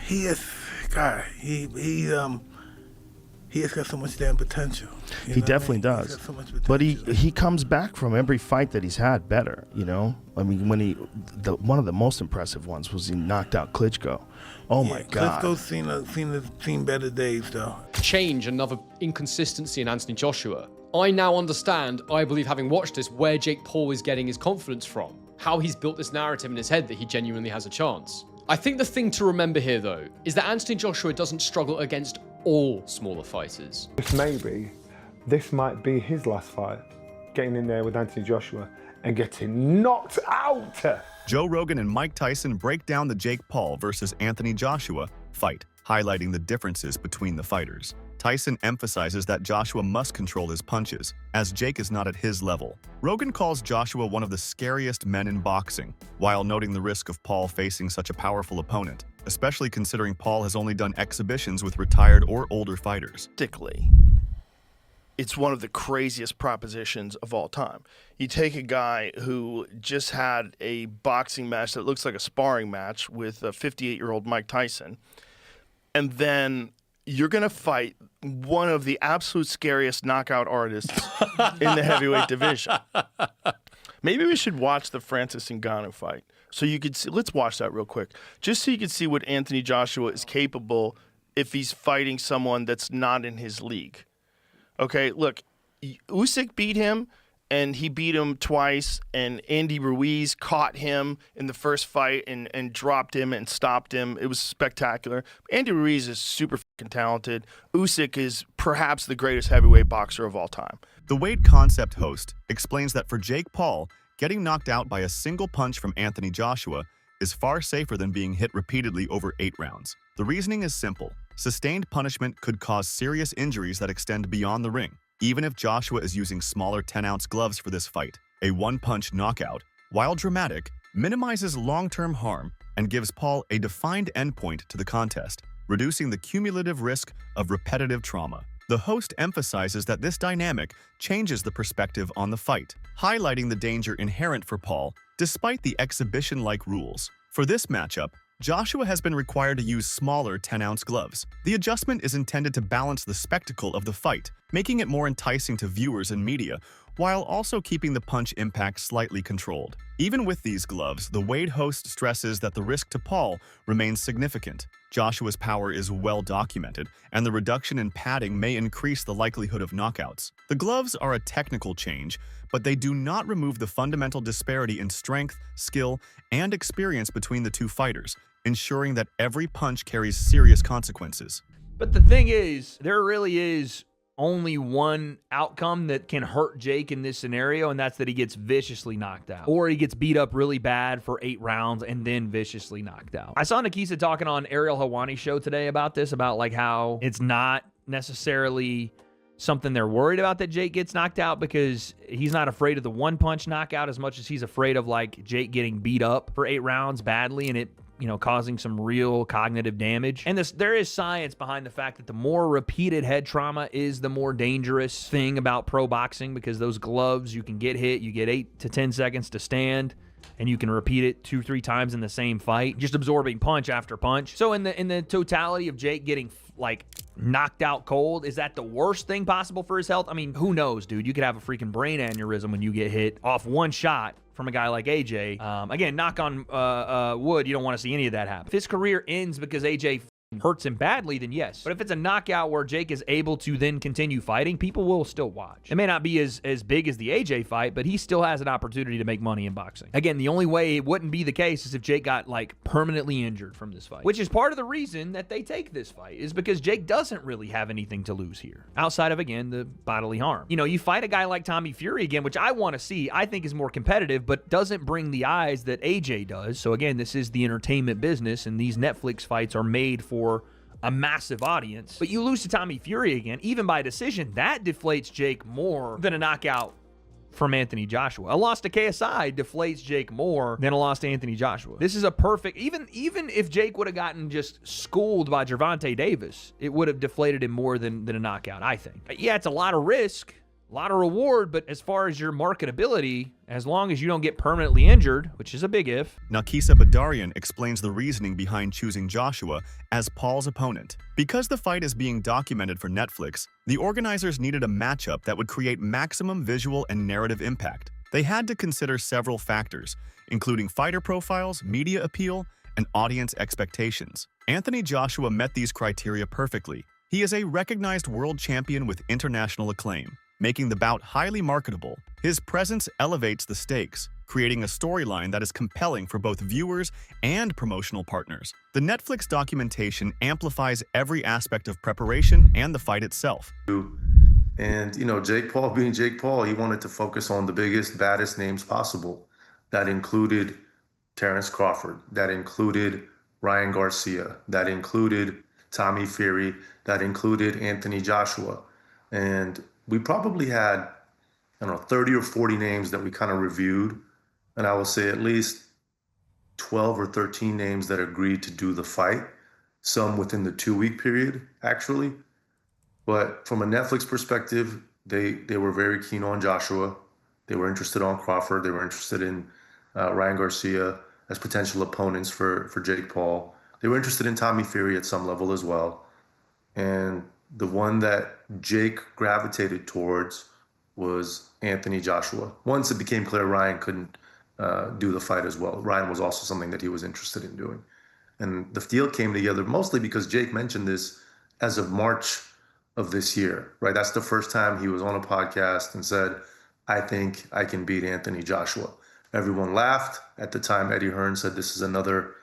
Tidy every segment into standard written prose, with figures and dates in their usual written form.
He is, God, he has got so much damn potential. He definitely does. He's got so much potential. But he comes back from every fight that he's had better, you know? I mean, when one of the most impressive ones was he knocked out Klitschko. Oh my God. Klitschko's seen better days, though. Change, another inconsistency in Anthony Joshua. I now understand, I believe having watched this, where Jake Paul is getting his confidence from. How he's built this narrative in his head that he genuinely has a chance. I think the thing to remember here, though, is that Anthony Joshua doesn't struggle against all smaller fighters. This might be his last fight, getting in there with Anthony Joshua and getting knocked out. Joe Rogan and Mike Tyson break down the Jake Paul versus Anthony Joshua fight, highlighting the differences between the fighters. Tyson emphasizes that Joshua must control his punches, as Jake is not at his level. Rogan calls Joshua one of the scariest men in boxing, while noting the risk of Paul facing such a powerful opponent, especially considering Paul has only done exhibitions with retired or older fighters. It's one of the craziest propositions of all time. You take a guy who just had a boxing match that looks like a sparring match with a 58-year-old Mike Tyson, and then you're going to fight one of the absolute scariest knockout artists in the heavyweight division. Maybe we should watch the Francis Ngannou fight so you could see. Let's watch that real quick, just so you can see what Anthony Joshua is capable if he's fighting someone that's not in his league. Okay, look, Usyk beat him, and he beat him twice, and Andy Ruiz caught him in the first fight and dropped him and stopped him. It was spectacular. Andy Ruiz is super fucking talented. Usyk is perhaps the greatest heavyweight boxer of all time. The Wade Concept host explains that for Jake Paul, getting knocked out by a single punch from Anthony Joshua is far safer than being hit repeatedly over 8 rounds. The reasoning is simple. Sustained punishment could cause serious injuries that extend beyond the ring. Even if Joshua is using smaller 10-ounce gloves for this fight, a one-punch knockout, while dramatic, minimizes long-term harm and gives Paul a defined endpoint to the contest, reducing the cumulative risk of repetitive trauma. The host emphasizes that this dynamic changes the perspective on the fight, highlighting the danger inherent for Paul despite the exhibition-like rules. For this matchup, Joshua has been required to use smaller 10-ounce gloves. The adjustment is intended to balance the spectacle of the fight, making it more enticing to viewers and media, while also keeping the punch impact slightly controlled. Even with these gloves, the Wade host stresses that the risk to Paul remains significant. Joshua's power is well documented, and the reduction in padding may increase the likelihood of knockouts. The gloves are a technical change, but they do not remove the fundamental disparity in strength, skill, and experience between the two fighters, ensuring that every punch carries serious consequences. But the thing is, there really is only one outcome that can hurt Jake in this scenario, and that's that he gets viciously knocked out. Or he gets beat up really bad for 8 rounds and then viciously knocked out. I saw Nikisa talking on Ariel Helwani's show today about this, about like how it's not necessarily something they're worried about that Jake gets knocked out, because he's not afraid of the one-punch knockout as much as he's afraid of like Jake getting beat up for 8 rounds badly and it, you know, causing some real cognitive damage. And there is science behind the fact that the more repeated head trauma is the more dangerous thing about pro boxing, because those gloves, you can get hit, you get 8 to 10 seconds to stand, and you can repeat it 2-3 times in the same fight, just absorbing punch after punch. So in the totality of Jake getting like knocked out cold, is that the worst thing possible for his health? I mean, who knows, dude? You could have a freaking brain aneurysm when you get hit off one shot from a guy like AJ. Again, knock on wood, you don't want to see any of that happen. If his career ends because AJ hurts him badly, then yes. But if it's a knockout where Jake is able to then continue fighting, people will still watch. It may not be as big as the AJ fight, but he still has an opportunity to make money in boxing. Again, the only way it wouldn't be the case is if Jake got like permanently injured from this fight, which is part of the reason that they take this fight, is because Jake doesn't really have anything to lose here outside of, again, the bodily harm. You know, you fight a guy like Tommy Fury again, which I want to see, I think is more competitive, but doesn't bring the eyes that AJ does. So again, this is the entertainment business, and these Netflix fights are made for a massive audience. But you lose to Tommy Fury again, even by decision, that deflates Jake more than a knockout from Anthony Joshua. A loss to KSI deflates Jake more than a loss to Anthony Joshua. This is a perfect, even if Jake would have gotten just schooled by Gervonta Davis, it would have deflated him more than a knockout, I think. Yeah, it's a lot of risk, a lot of reward, but as far as your marketability, as long as you don't get permanently injured, which is a big if. Nakisa Badarian explains the reasoning behind choosing Joshua as Paul's opponent. Because the fight is being documented for Netflix, the organizers needed a matchup that would create maximum visual and narrative impact. They had to consider several factors, including fighter profiles, media appeal, and audience expectations. Anthony Joshua met these criteria perfectly. He is a recognized world champion with international acclaim, making the bout highly marketable. His presence elevates the stakes, creating a storyline that is compelling for both viewers and promotional partners. The Netflix documentation amplifies every aspect of preparation and the fight itself. And, Jake Paul being Jake Paul, he wanted to focus on the biggest, baddest names possible. That included Terrence Crawford, that included Ryan Garcia, that included Tommy Fury, that included Anthony Joshua. And we probably had, 30 or 40 names that we kind of reviewed. And I will say at least 12 or 13 names that agreed to do the fight, some within the 2-week period, actually. But from a Netflix perspective, they were very keen on Joshua. They were interested on Crawford. They were interested in Ryan Garcia as potential opponents for Jake Paul. They were interested in Tommy Fury at some level as well. And the one that Jake gravitated towards was Anthony Joshua. Once it became clear Ryan couldn't do the fight as well, Ryan was also something that he was interested in doing. And the deal came together mostly because Jake mentioned this as of March of this year, right? That's the first time he was on a podcast and said, I think I can beat Anthony Joshua. Everyone laughed. At the time, Eddie Hearn said this is another,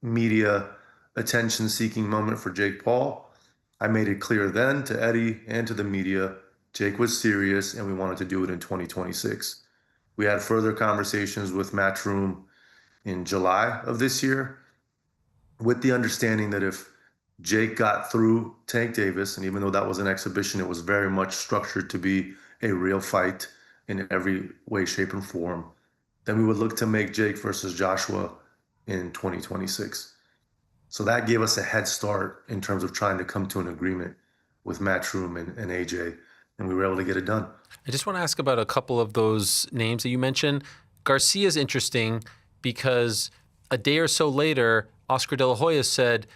media attention-seeking moment for Jake Paul. I made it clear then to Eddie and to the media, Jake was serious and we wanted to do it in 2026. We had further conversations with Matchroom in July of this year with the understanding that if Jake got through Tank Davis, and even though that was an exhibition, it was very much structured to be a real fight in every way, shape, and form, then we would look to make Jake versus Joshua in 2026. So that gave us a head start in terms of trying to come to an agreement with Matchroom and AJ, and we were able to get it done. I just want to ask about a couple of those names that you mentioned. Garcia's interesting because a day or so later, Oscar De La Hoya said,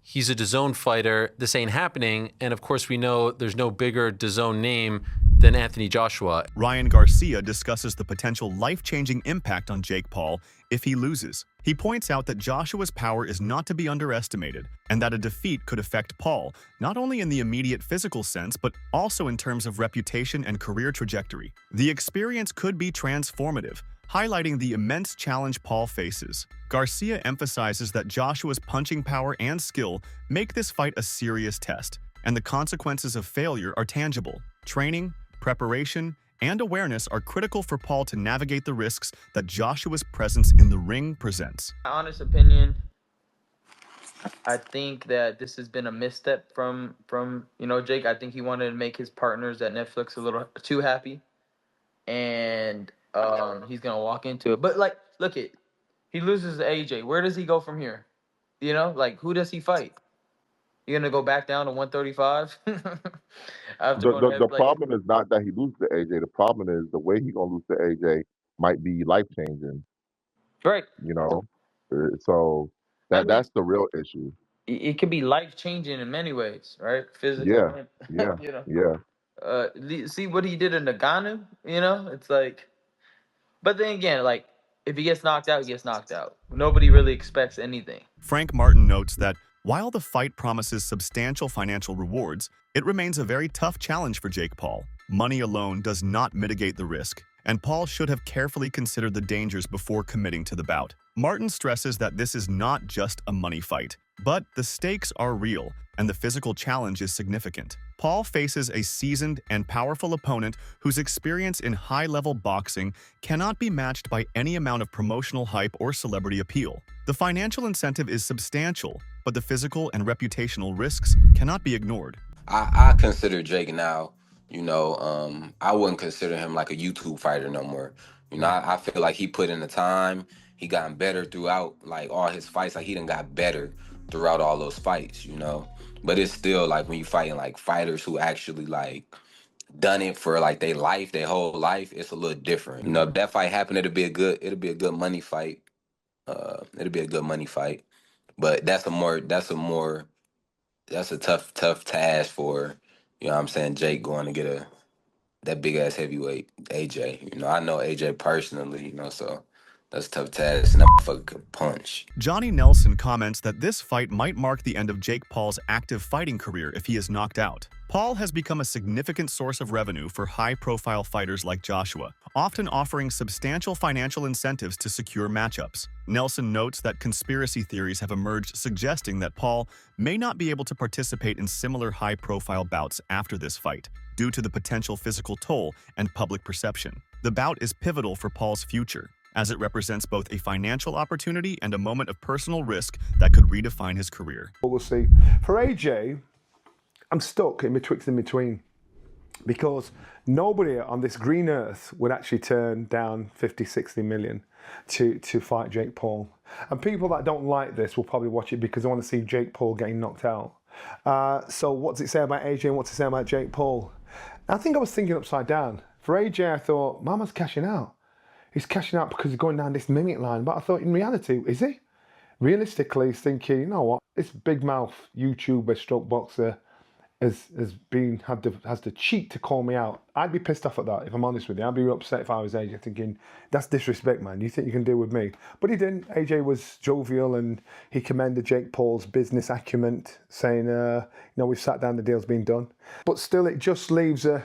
he's a DAZN fighter, this ain't happening. And of course, we know there's no bigger DAZN name than Anthony Joshua. Ryan Garcia discusses the potential life-changing impact on Jake Paul if he loses. He points out that Joshua's power is not to be underestimated, and that a defeat could affect Paul, not only in the immediate physical sense, but also in terms of reputation and career trajectory. The experience could be transformative, highlighting the immense challenge Paul faces. Garcia emphasizes that Joshua's punching power and skill make this fight a serious test, and the consequences of failure are tangible. Training, preparation, and awareness are critical for Paul to navigate the risks that Joshua's presence in the ring presents. My honest opinion, I think that this has been a misstep from Jake. I think he wanted to make his partners at Netflix a little too happy, and he's gonna walk into it. But look it, he loses to AJ. Where does he go from here? Who does he fight? You're gonna go back down to 135? The problem is not that he loses to AJ. The problem is the way he's gonna lose to AJ might be life changing. Right. So that's the real issue. It could be life changing in many ways, right? Physically. Yeah. See what he did in Ngannou. It's like, but then again, if he gets knocked out, he gets knocked out. Nobody really expects anything. Frank Martin notes that while the fight promises substantial financial rewards, it remains a very tough challenge for Jake Paul. Money alone does not mitigate the risk, and Paul should have carefully considered the dangers before committing to the bout. Martin stresses that this is not just a money fight, but the stakes are real and the physical challenge is significant. Paul faces a seasoned and powerful opponent whose experience in high-level boxing cannot be matched by any amount of promotional hype or celebrity appeal. The financial incentive is substantial, but the physical and reputational risks cannot be ignored. I consider Jake now, I wouldn't consider him like a YouTube fighter no more. I feel like he put in the time. He gotten better throughout all his fights. He done got better throughout all those fights, But it's still when you fighting fighters who actually done it for like their whole life, it's a little different. You know, if that fight happened, it'll be a good money fight. It'll be a good money fight. But that's a tough task for, you know what I'm saying, Jake going to get that big ass heavyweight AJ. You know, I know AJ personally, you know, so that's a tough task, and that motherfucker could punch. Johnny Nelson comments that this fight might mark the end of Jake Paul's active fighting career if he is knocked out. Paul has become a significant source of revenue for high-profile fighters like Joshua, often offering substantial financial incentives to secure matchups. Nelson notes that conspiracy theories have emerged suggesting that Paul may not be able to participate in similar high-profile bouts after this fight, due to the potential physical toll and public perception. The bout is pivotal for Paul's future, as it represents both a financial opportunity and a moment of personal risk that could redefine his career. We'll see. For AJ, I'm stuck in between, because nobody on this green earth would actually turn down 50, 60 million to fight Jake Paul. And people that don't like this will probably watch it because they want to see Jake Paul getting knocked out. So what does it say about AJ and what does it say about Jake Paul? I think I was thinking upside down. For AJ, I thought, Mama's cashing out. He's cashing out because he's going down this mimic line. But I thought, in reality, is he? Realistically, he's thinking, you know what? This big mouth YouTuber stroke boxer has the cheek to call me out. I'd be pissed off at that, if I'm honest with you. I'd be upset if I was AJ, thinking, that's disrespect, man. You think you can deal with me? But he didn't. AJ was jovial and he commended Jake Paul's business acumen, saying, you know, we've sat down, the deal's been done. But still, it just leaves an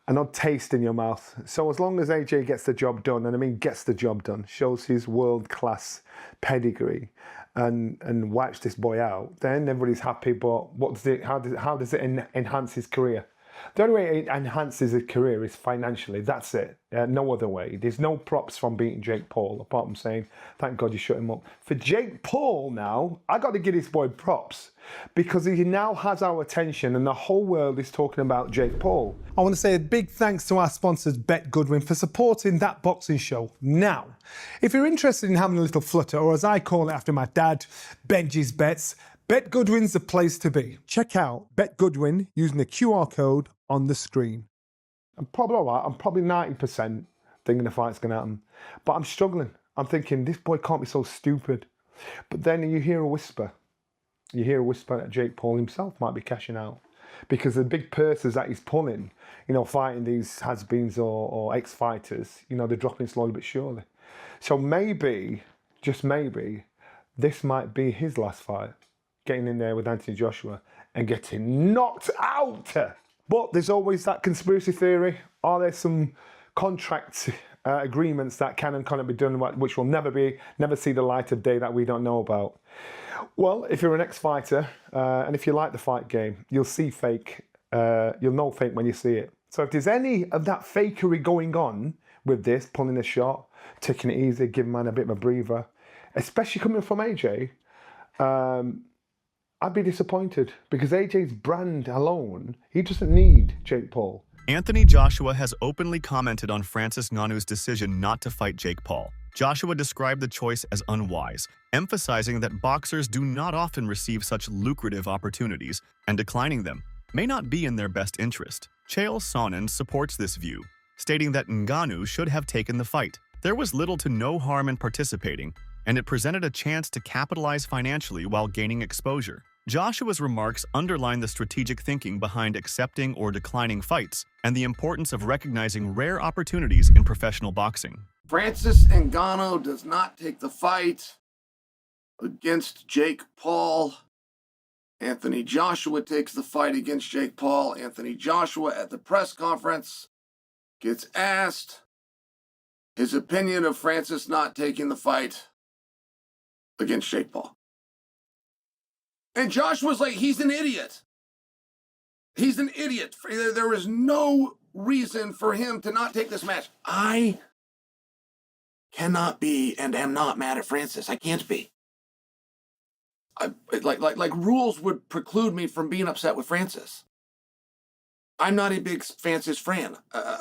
odd taste in your mouth. So as long as AJ gets the job done, and I mean gets the job done, shows his world-class pedigree, and wipes this boy out, then everybody's happy. But how does it enhance his career? The only way it enhances his career is financially. That's it. No other way. There's no props from beating Jake Paul, apart from saying, thank God you shut him up. For Jake Paul now, I got to give this boy props, because he now has our attention and the whole world is talking about Jake Paul. I want to say a big thanks to our sponsors, Bet Goodwin, for supporting That Boxing Show. Now, if you're interested in having a little flutter, or as I call it after my dad, Benji's Bets, Bet Goodwin's the place to be. Check out Bet Goodwin using the QR code on the screen. I'm probably all right. I'm probably 90% thinking the fight's going to happen. But I'm struggling. I'm thinking, this boy can't be so stupid. But then you hear a whisper. You hear a whisper that Jake Paul himself might be cashing out. Because the big purses that he's pulling, you know, fighting these has-beens or ex-fighters, you know, they're dropping slowly but surely. So maybe, just maybe, this might be his last fight. Getting in there with Anthony Joshua and getting knocked out. But there's always that conspiracy theory. Are there some contract agreements that can and cannot be done, which will never see the light of day, that we don't know about? Well, if you're an ex-fighter and if you like the fight game, you'll see fake. You'll know fake when you see it. So if there's any of that fakery going on with this, pulling a shot, taking it easy, giving man a bit of a breather, especially coming from AJ, I'd be disappointed, because AJ's brand alone, he doesn't need Jake Paul. Anthony Joshua has openly commented on Francis Ngannou's decision not to fight Jake Paul. Joshua described the choice as unwise, emphasizing that boxers do not often receive such lucrative opportunities, and declining them may not be in their best interest. Chael Sonnen supports this view, stating that Ngannou should have taken the fight. There was little to no harm in participating, and it presented a chance to capitalize financially while gaining exposure. Joshua's remarks underline the strategic thinking behind accepting or declining fights, and the importance of recognizing rare opportunities in professional boxing. Francis Ngannou does not take the fight against Jake Paul. Anthony Joshua takes the fight against Jake Paul. Anthony Joshua at the press conference gets asked his opinion of Francis not taking the fight against Jake Paul. And Joshua's like, he's an idiot. He's an idiot. There is no reason for him to not take this match. I cannot be and am not mad at Francis. I can't be. Like rules would preclude me from being upset with Francis. I'm not a big Francis fan.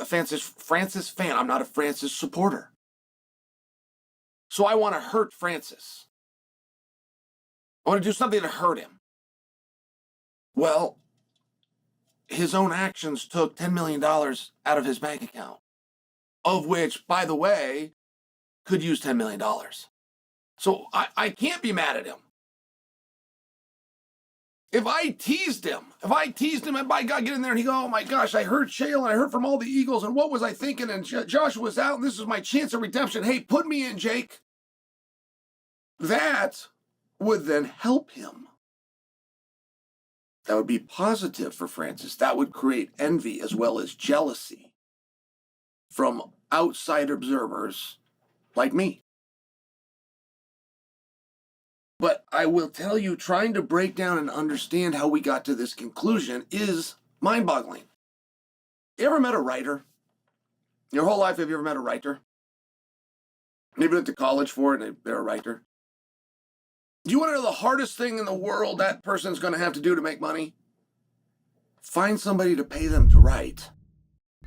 Francis fan. I'm not a Francis supporter. So I want to hurt Francis. I want to do something to hurt him. Well, his own actions took $10 million out of his bank account, of which, by the way, could use $10 million. So I can't be mad at him. If I teased him, and by God, get in there and he go, oh my gosh, I heard Chael and I heard from all the Eagles, and what was I thinking? And Joshua's out, and this is my chance of redemption. Hey, put me in, Jake. That would then help him. That would be positive for Francis. That would create envy as well as jealousy from outside observers like me. But I will tell you, trying to break down and understand how we got to this conclusion is mind-boggling. You ever met a writer? Your whole life, have you ever met a writer? Maybe went to college for it and they're a writer. Do you want to know the hardest thing in the world that person's going to have to do to make money? Find somebody to pay them to write.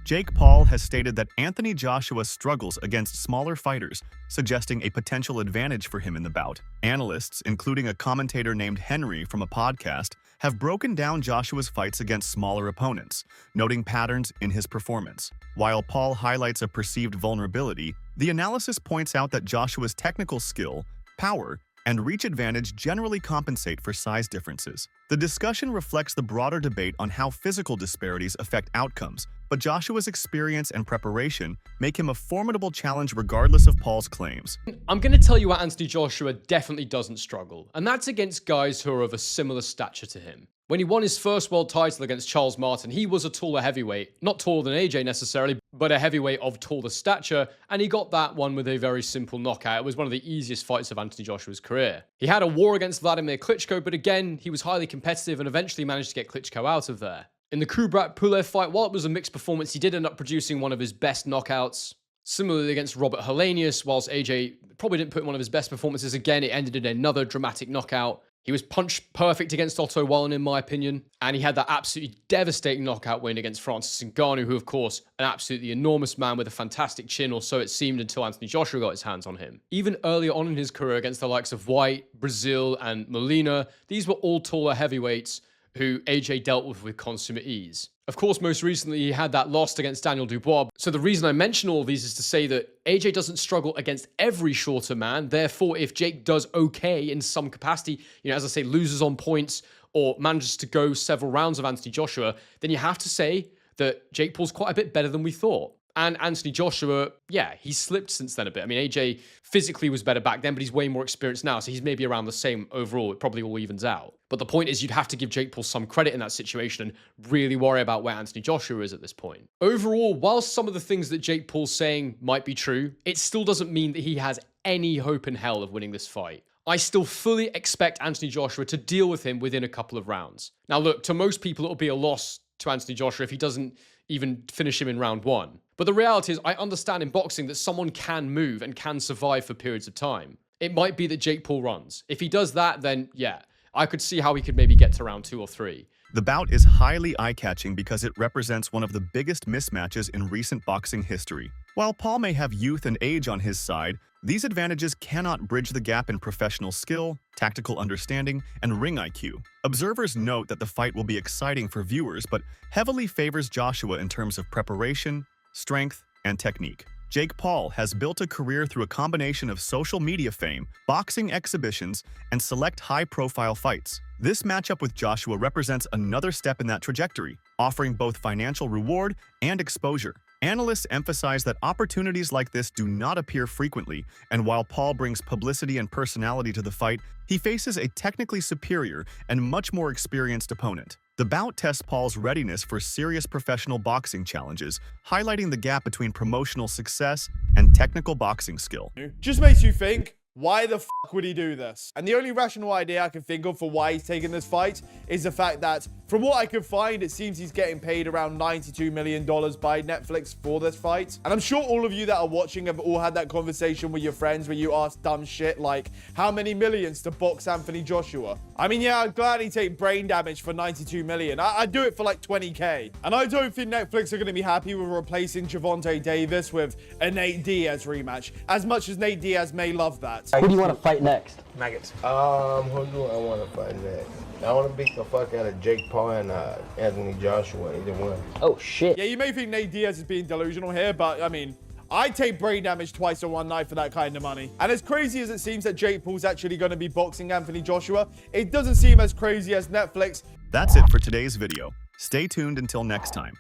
Jake Paul has stated that Anthony Joshua struggles against smaller fighters, suggesting a potential advantage for him in the bout. Analysts, including a commentator named Henry from a podcast, have broken down Joshua's fights against smaller opponents, noting patterns in his performance. While Paul highlights a perceived vulnerability, the analysis points out that Joshua's technical skill, power, and reach advantage generally compensate for size differences. The discussion reflects the broader debate on how physical disparities affect outcomes, but Joshua's experience and preparation make him a formidable challenge regardless of Paul's claims. I'm going to tell you why Anthony Joshua definitely doesn't struggle, and that's against guys who are of a similar stature to him. When he won his first world title against Charles Martin, he was a taller heavyweight, not taller than AJ necessarily, but a heavyweight of taller stature, and he got that one with a very simple knockout. It was one of the easiest fights of Anthony Joshua's career. He had a war against Vladimir Klitschko, but again, he was highly competitive and eventually managed to get Klitschko out of there. In the Kubrat Pulev fight, while it was a mixed performance, he did end up producing one of his best knockouts. Similarly against Robert Helenius, whilst AJ probably didn't put in one of his best performances, again, it ended in another dramatic knockout. He was punch perfect against Otto Wallin, in my opinion, and he had that absolutely devastating knockout win against Francis Ngannou, who, of course, an absolutely enormous man with a fantastic chin, or so it seemed until Anthony Joshua got his hands on him. Even earlier on in his career against the likes of White, Brazil, and Molina, these were all taller heavyweights who AJ dealt with consummate ease. Of course, most recently, he had that loss against Daniel Dubois. So the reason I mention all of these is to say that AJ doesn't struggle against every shorter man. Therefore, if Jake does okay in some capacity, as I say, loses on points or manages to go several rounds of Anthony Joshua, then you have to say that Jake Paul's quite a bit better than we thought. And Anthony Joshua, yeah, he's slipped since then a bit. I mean, AJ physically was better back then, but he's way more experienced now, so he's maybe around the same overall. It probably all evens out. But the point is, you'd have to give Jake Paul some credit in that situation and really worry about where Anthony Joshua is at this point. Overall, whilst some of the things that Jake Paul's saying might be true, it still doesn't mean that he has any hope in hell of winning this fight. I still fully expect Anthony Joshua to deal with him within a couple of rounds. Now, look, to most people, it'll be a loss to Anthony Joshua if he doesn't even finish him in round one. But the reality is, I understand in boxing that someone can move and can survive for periods of time. It might be that Jake Paul runs. If he does that, then yeah, I could see how he could maybe get to round 2 or 3. The bout is highly eye-catching because it represents one of the biggest mismatches in recent boxing history. While Paul may have youth and age on his side, these advantages cannot bridge the gap in professional skill, tactical understanding, and ring IQ. Observers note that the fight will be exciting for viewers, but heavily favors Joshua in terms of preparation, strength, and technique. Jake Paul has built a career through a combination of social media fame, boxing exhibitions, and select high-profile fights. This matchup with Joshua represents another step in that trajectory, offering both financial reward and exposure. Analysts emphasize that opportunities like this do not appear frequently, and while Paul brings publicity and personality to the fight, he faces a technically superior and much more experienced opponent. The bout tests Paul's readiness for serious professional boxing challenges, highlighting the gap between promotional success and technical boxing skill. Just makes you think, why the fuck would he do this? And the only rational idea I can think of for why he's taking this fight is the fact that, from what I could find, it seems he's getting paid around $92 million by Netflix for this fight. And I'm sure all of you that are watching have all had that conversation with your friends where you ask dumb shit like, how many millions to box Anthony Joshua? I mean, yeah, I'd gladly take brain damage for $92 million. I'd do it for like $20K. And I don't think Netflix are going to be happy with replacing Gervonta Davis with a Nate Diaz rematch, as much as Nate Diaz may love that. Who do you want to fight next? Maggots. Who do I want to fight next? I want to beat the fuck out of Jake Paul. Paul and Anthony Joshua, either one. Oh, shit. Yeah, you may think Nate Diaz is being delusional here, but I mean, I'd take brain damage twice in one night for that kind of money. And as crazy as it seems that Jake Paul's actually going to be boxing Anthony Joshua, it doesn't seem as crazy as Netflix. That's it for today's video. Stay tuned until next time.